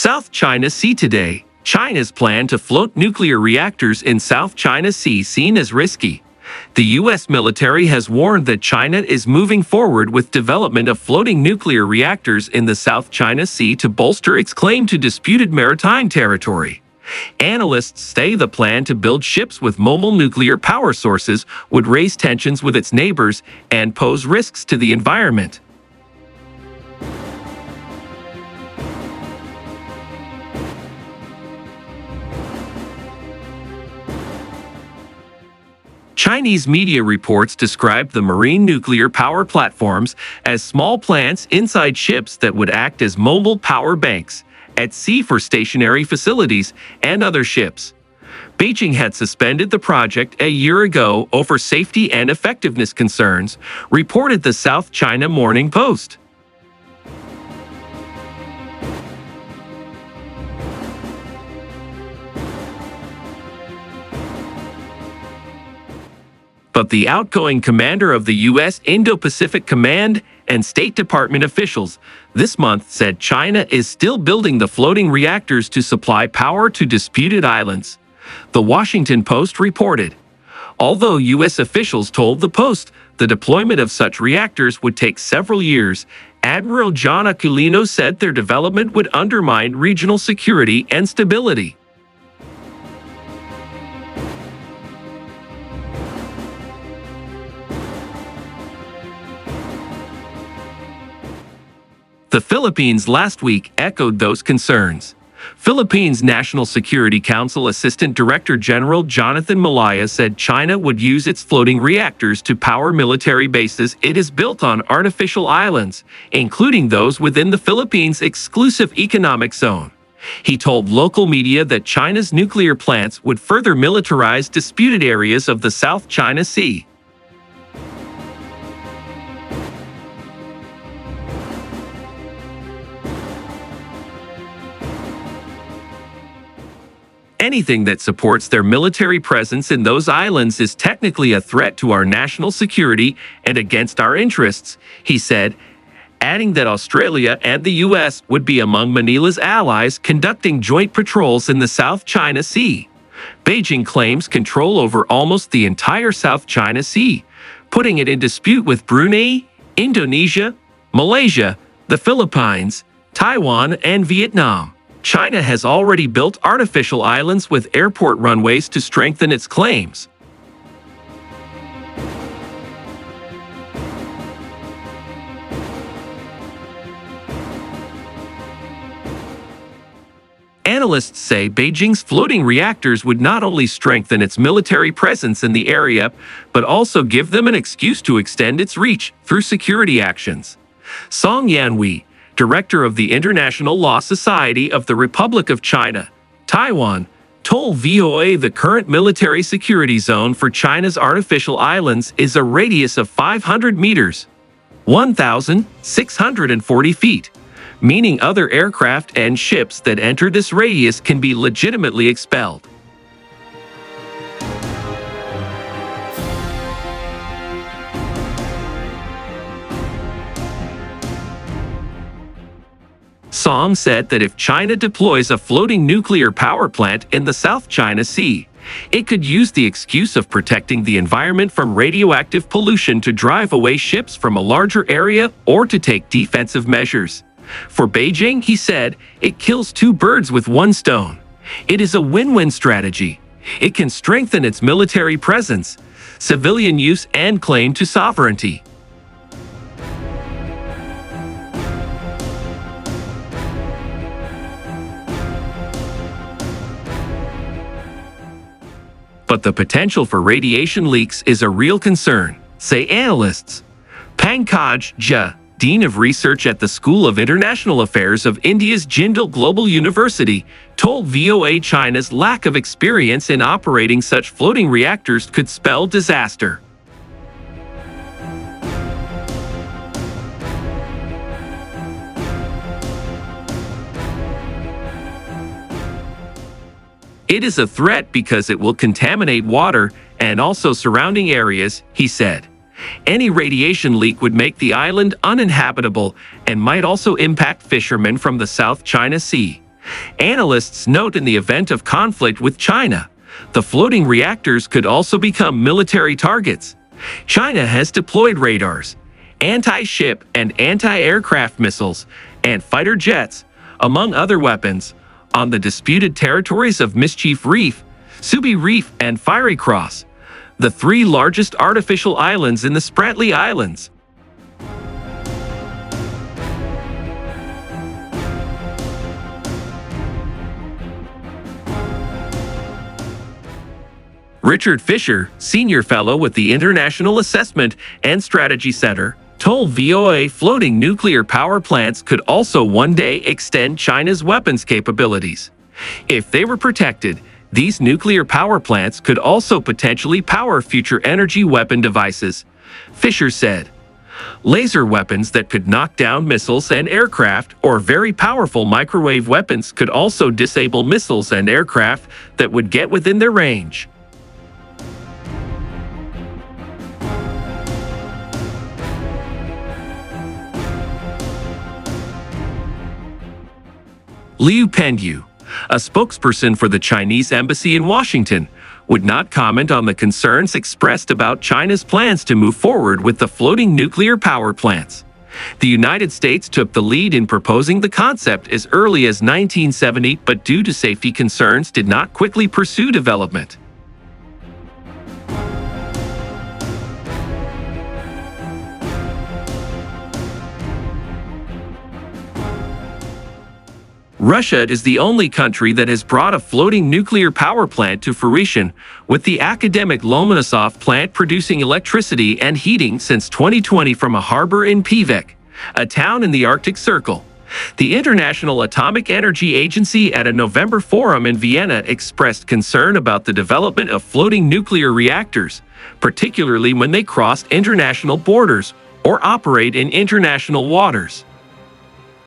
South China Sea today. China's plan to float nuclear reactors in South China Sea seen as risky. The U.S. military has warned that China is moving forward with development of floating nuclear reactors in the South China Sea to bolster its claim to disputed maritime territory. Analysts say the plan to build ships with mobile nuclear power sources would raise tensions with its neighbors and pose risks to the environment. Chinese media reports described the marine nuclear power platforms as small plants inside ships that would act as mobile power banks at sea for stationary facilities and other ships. Beijing had suspended the project a year ago over safety and effectiveness concerns, reported the South China Morning Post. But the outgoing commander of the U.S. Indo-Pacific Command and State Department officials this month said China is still building the floating reactors to supply power to disputed islands. The Washington Post reported. Although U.S. officials told the Post the deployment of such reactors would take several years, Admiral John Aquilino said their development would undermine regional security and stability. The Philippines last week echoed those concerns. Philippines National Security Council Assistant Director General Jonathan Malaya said China would use its floating reactors to power military bases it has built on artificial islands, including those within the Philippines' exclusive economic zone. He told local media that China's nuclear plants would further militarize disputed areas of the South China Sea. Anything that supports their military presence in those islands is technically a threat to our national security and against our interests, he said, adding that Australia and the U.S. would be among Manila's allies conducting joint patrols in the South China Sea. Beijing claims control over almost the entire South China Sea, putting it in dispute with Brunei, Indonesia, Malaysia, the Philippines, Taiwan, and Vietnam. China has already built artificial islands with airport runways to strengthen its claims. Analysts say Beijing's floating reactors would not only strengthen its military presence in the area, but also give them an excuse to extend its reach through security actions. Song Yanhui, director of the International Law Society of the Republic of China, Taiwan, told VOA the current military security zone for China's artificial islands is a radius of 500 meters, 1,640 feet, meaning other aircraft and ships that enter this radius can be legitimately expelled. Song said that if China deploys a floating nuclear power plant in the South China Sea, it could use the excuse of protecting the environment from radioactive pollution to drive away ships from a larger area or to take defensive measures. For Beijing, he said, it kills two birds with one stone. It is a win-win strategy. It can strengthen its military presence, civilian use, and claim to sovereignty. But the potential for radiation leaks is a real concern, say analysts. Pankaj Jha, Dean of Research at the School of International Affairs of India's Jindal Global University, told VOA China's lack of experience in operating such floating reactors could spell disaster. It is a threat because it will contaminate water and also surrounding areas, he said. Any radiation leak would make the island uninhabitable and might also impact fishermen from the South China Sea. Analysts note in the event of conflict with China, the floating reactors could also become military targets. China has deployed radars, anti-ship and anti-aircraft missiles, and fighter jets, among other weapons, on the disputed territories of Mischief Reef, Subi Reef, and Fiery Cross, the three largest artificial islands in the Spratly Islands. Richard Fisher, senior fellow with the International Assessment and Strategy Center, told VOA floating nuclear power plants could also one day extend China's weapons capabilities. If they were protected, these nuclear power plants could also potentially power future energy weapon devices, Fisher said. Laser weapons that could knock down missiles and aircraft, or very powerful microwave weapons could also disable missiles and aircraft that would get within their range. Liu Pengyu, a spokesperson for the Chinese embassy in Washington, would not comment on the concerns expressed about China's plans to move forward with the floating nuclear power plants. The United States took the lead in proposing the concept as early as 1970, but due to safety concerns did not quickly pursue development. Russia is the only country that has brought a floating nuclear power plant to fruition, with the academic Lomonosov plant producing electricity and heating since 2020 from a harbor in Pevek, a town in the Arctic Circle. The International Atomic Energy Agency at a November forum in Vienna expressed concern about the development of floating nuclear reactors, particularly when they cross international borders or operate in international waters.